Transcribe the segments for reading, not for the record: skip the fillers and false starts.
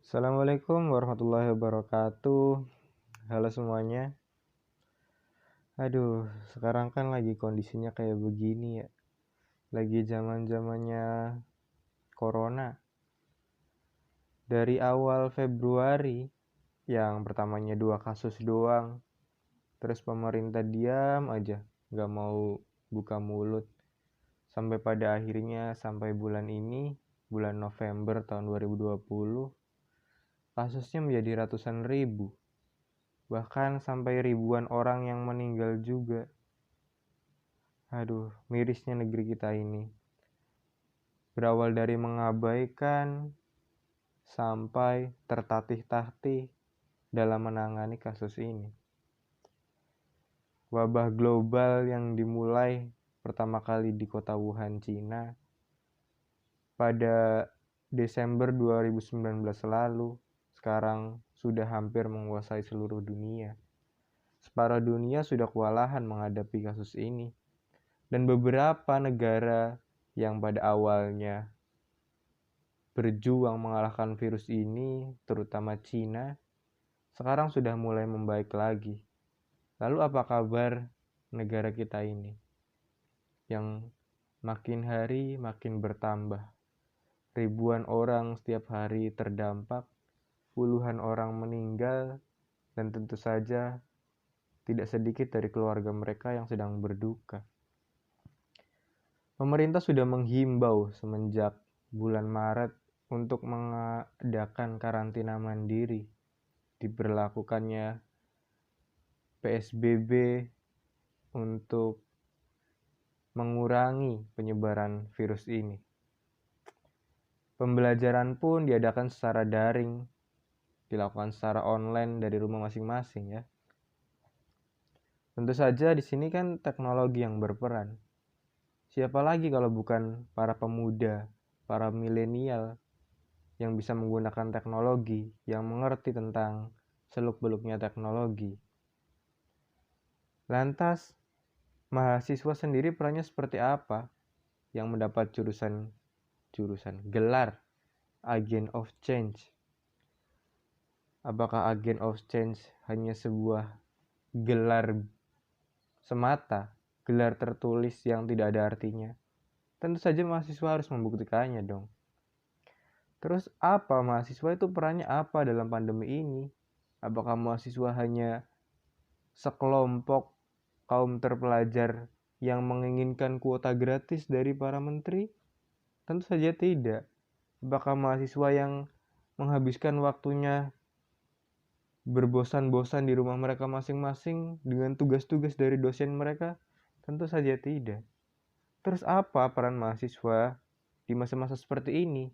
Assalamualaikum warahmatullahi wabarakatuh. Halo semuanya. Sekarang kan lagi kondisinya kayak begini ya. Lagi zaman-zamannya corona. Dari awal Februari yang pertamanya 2 kasus doang. Terus pemerintah diam aja, gak mau buka mulut. Sampai pada akhirnya sampai bulan ini, bulan November tahun 2020, kasusnya menjadi ratusan ribu. Bahkan sampai ribuan orang yang meninggal juga. Mirisnya negeri kita ini. Berawal dari mengabaikan sampai tertatih-tatih dalam menangani kasus ini. Wabah global yang dimulai pertama kali di kota Wuhan, Cina pada Desember 2019 lalu, sekarang sudah hampir menguasai seluruh dunia. Separuh dunia sudah kewalahan menghadapi kasus ini. Dan beberapa negara yang pada awalnya berjuang mengalahkan virus ini, terutama Cina, sekarang sudah mulai membaik lagi. Lalu apa kabar negara kita ini? Yang makin hari makin bertambah. Ribuan orang setiap hari terdampak, puluhan orang meninggal, dan tentu saja tidak sedikit dari keluarga mereka yang sedang berduka. Pemerintah sudah menghimbau semenjak bulan Maret untuk mengadakan karantina mandiri. Diberlakukannya PSBB untuk mengurangi penyebaran virus ini. Pembelajaran pun diadakan secara daring, dilakukan secara online dari rumah masing-masing ya. Tentu saja di sini kan teknologi yang berperan. Siapa lagi kalau bukan para pemuda, para milenial yang bisa menggunakan teknologi, yang mengerti tentang seluk-beluknya teknologi. Lantas, mahasiswa sendiri perannya seperti apa yang mendapat jurusan gelar Agent of Change? Apakah Agent of Change hanya sebuah gelar semata, gelar tertulis yang tidak ada artinya? Tentu saja mahasiswa harus membuktikannya dong. Terus apa mahasiswa itu perannya apa dalam pandemi ini? Apakah mahasiswa hanya sekelompok kaum terpelajar yang menginginkan kuota gratis dari para menteri? Tentu saja tidak. Apakah mahasiswa yang menghabiskan waktunya berbosan-bosan di rumah mereka masing-masing dengan tugas-tugas dari dosen mereka? Tentu saja tidak. Terus apa peran mahasiswa di masa-masa seperti ini?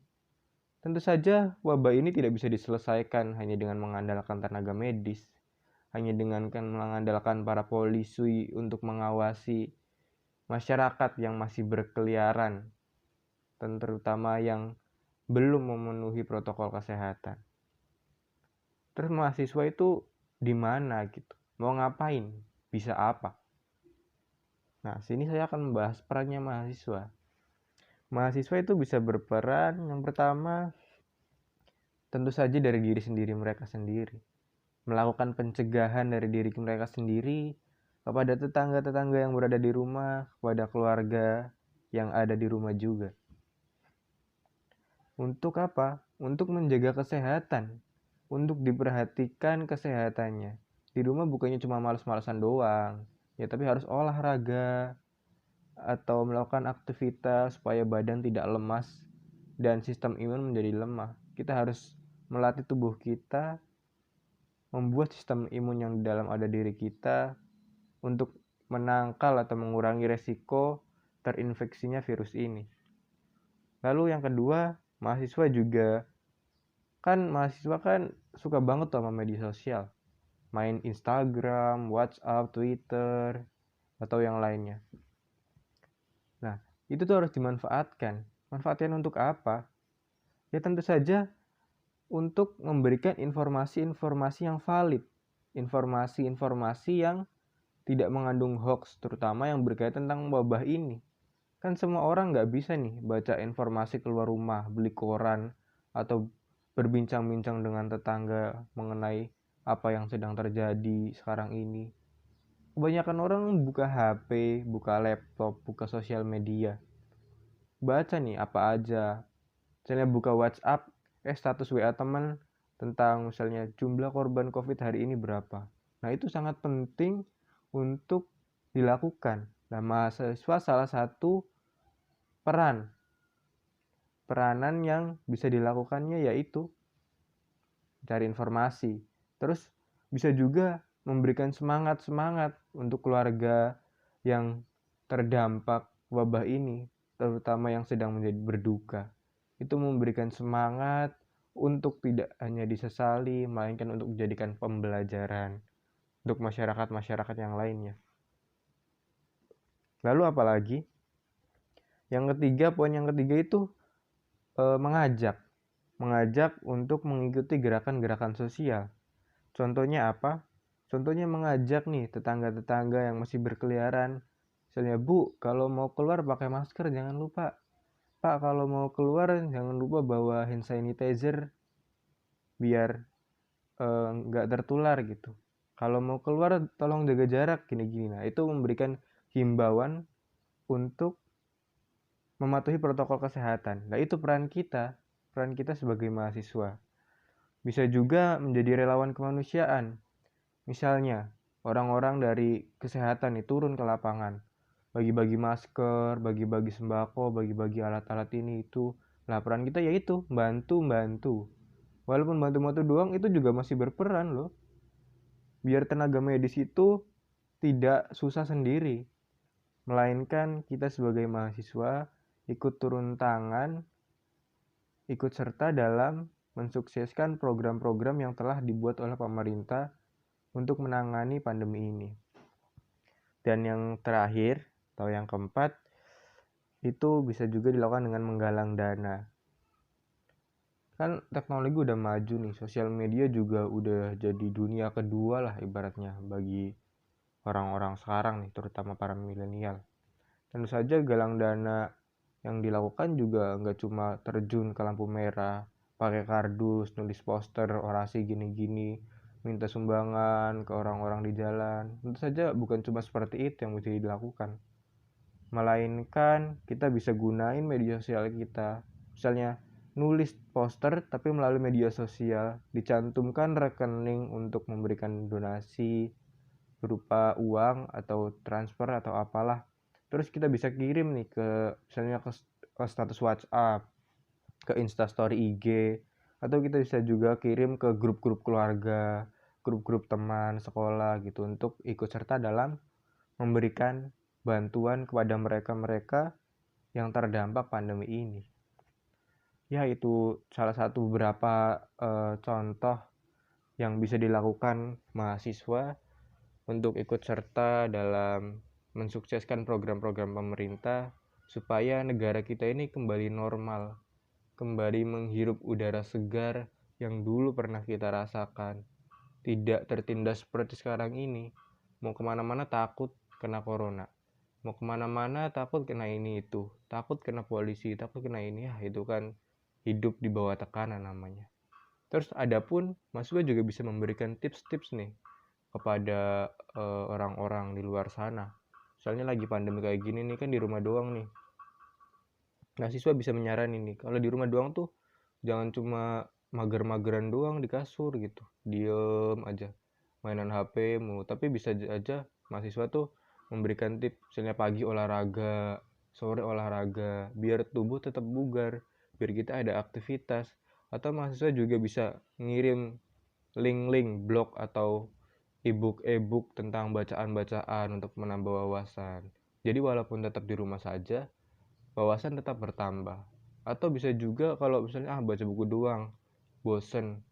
Tentu saja wabah ini tidak bisa diselesaikan hanya dengan mengandalkan tenaga medis, hanya dengan mengandalkan para polisi untuk mengawasi masyarakat yang masih berkeliaran, dan terutama yang belum memenuhi protokol kesehatan. Terus mahasiswa itu di mana gitu? Mau ngapain? Bisa apa? Nah, sini saya akan membahas perannya mahasiswa. Mahasiswa itu bisa berperan yang pertama tentu saja dari diri sendiri mereka sendiri. Melakukan pencegahan dari diri mereka sendiri kepada tetangga-tetangga yang berada di rumah, kepada keluarga yang ada di rumah juga. Untuk apa? Untuk menjaga kesehatan. Untuk diperhatikan kesehatannya. Di rumah bukannya cuma malas-malasan doang, ya tapi harus olahraga atau melakukan aktivitas supaya badan tidak lemas dan sistem imun menjadi lemah. Kita harus melatih tubuh kita, membuat sistem imun yang di dalam ada diri kita untuk menangkal atau mengurangi resiko terinfeksinya virus ini. Lalu yang kedua, mahasiswa kan suka banget tuh sama media sosial. Main Instagram, WhatsApp, Twitter, atau yang lainnya. Nah, itu tuh harus dimanfaatkan. Manfaatkan untuk apa? Ya tentu saja untuk memberikan informasi-informasi yang valid. Informasi-informasi yang tidak mengandung hoax, terutama yang berkaitan tentang wabah ini. Kan semua orang nggak bisa nih baca informasi keluar rumah, beli koran, atau berbincang-bincang dengan tetangga mengenai apa yang sedang terjadi sekarang ini. Kebanyakan orang buka HP, buka laptop, buka sosial media. Baca nih apa aja. Misalnya buka WhatsApp, status WA teman tentang misalnya jumlah korban COVID hari ini berapa. Nah, itu sangat penting untuk dilakukan. Nah, mahasiswa salah satu peranan yang bisa dilakukannya yaitu cari informasi. Terus bisa juga memberikan semangat untuk keluarga yang terdampak wabah ini, terutama yang sedang menjadi berduka. Itu memberikan semangat untuk tidak hanya disesali, melainkan untuk dijadikan pembelajaran untuk masyarakat-masyarakat yang lainnya. Lalu apalagi? Poin yang ketiga itu mengajak untuk mengikuti gerakan-gerakan sosial. Contohnya apa? Contohnya mengajak nih tetangga-tetangga yang masih berkeliaran. Misalnya, Bu, kalau mau keluar pakai masker jangan lupa. Pak, kalau mau keluar jangan lupa bawa hand sanitizer biar nggak tertular gitu. Kalau mau keluar tolong jaga jarak gini-gini. Nah, itu memberikan himbauan untuk mematuhi protokol kesehatan. Nah, itu peran kita sebagai mahasiswa. Bisa juga menjadi relawan kemanusiaan. Misalnya, orang-orang dari kesehatan nih turun ke lapangan, bagi-bagi masker, bagi-bagi sembako, bagi-bagi alat-alat ini itu. Nah, peran kita yaitu bantu. Walaupun bantu-bantu doang itu juga masih berperan loh. Biar tenaga medis itu tidak susah sendiri, melainkan kita sebagai mahasiswa ikut turun tangan, ikut serta dalam mensukseskan program-program yang telah dibuat oleh pemerintah untuk menangani pandemi ini. Dan yang terakhir atau yang keempat, itu bisa juga dilakukan dengan menggalang dana. Kan teknologi udah maju nih, sosial media juga udah jadi dunia kedua lah ibaratnya bagi orang-orang sekarang nih, terutama para milenial. Tentu saja galang dana yang dilakukan juga nggak cuma terjun ke lampu merah, pakai kardus, nulis poster, orasi gini-gini, minta sumbangan ke orang-orang di jalan. Tentu saja bukan cuma seperti itu yang mesti dilakukan. Melainkan kita bisa gunain media sosial kita. Misalnya nulis poster tapi melalui media sosial, dicantumkan rekening untuk memberikan donasi berupa uang atau transfer atau apalah. Terus kita bisa kirim nih misalnya ke status WhatsApp, ke Instastory IG, atau kita bisa juga kirim ke grup-grup keluarga, grup-grup teman sekolah gitu untuk ikut serta dalam memberikan bantuan kepada mereka-mereka yang terdampak pandemi ini. Ya, itu salah satu beberapa contoh yang bisa dilakukan mahasiswa untuk ikut serta dalam mensukseskan program-program pemerintah supaya negara kita ini kembali normal, kembali menghirup udara segar yang dulu pernah kita rasakan, tidak tertindas seperti sekarang ini. Mau kemana-mana takut kena corona, mau kemana-mana takut kena ini itu, takut kena polisi, takut kena ini. Ya itu kan hidup di bawah tekanan namanya. Terus adapun mahasiswa juga bisa memberikan tips-tips nih kepada orang-orang di luar sana. Misalnya lagi pandemi kayak gini nih kan di rumah doang nih. Nah, siswa bisa menyarankan nih, kalau di rumah doang tuh jangan cuma mager-mageran doang di kasur gitu. Diem aja, mainan HP mu. Tapi bisa aja mahasiswa tuh memberikan tips, misalnya pagi olahraga, sore olahraga, biar tubuh tetap bugar, biar kita ada aktivitas. Atau mahasiswa juga bisa ngirim link-link blog atau e-book tentang bacaan-bacaan untuk menambah wawasan. Jadi walaupun tetap di rumah saja, wawasan tetap bertambah. Atau bisa juga kalau misalnya baca buku doang, bosen,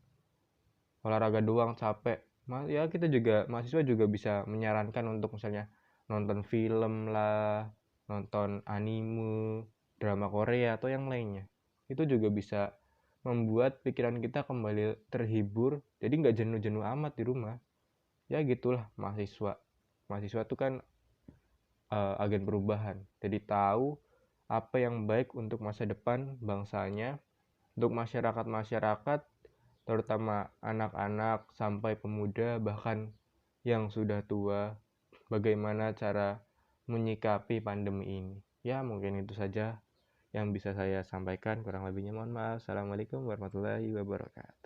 olahraga doang capek, ya kita juga mahasiswa juga bisa menyarankan untuk misalnya nonton film lah, nonton anime, drama Korea atau yang lainnya. Itu juga bisa membuat pikiran kita kembali terhibur, jadi nggak jenuh-jenuh amat di rumah. Ya gitulah mahasiswa tuh kan agen perubahan, jadi tahu apa yang baik untuk masa depan bangsanya, untuk masyarakat-masyarakat, terutama anak-anak sampai pemuda, bahkan yang sudah tua, bagaimana cara menyikapi pandemi ini. Ya, mungkin itu saja yang bisa saya sampaikan. Kurang lebihnya mohon maaf. Assalamualaikum warahmatullahi wabarakatuh.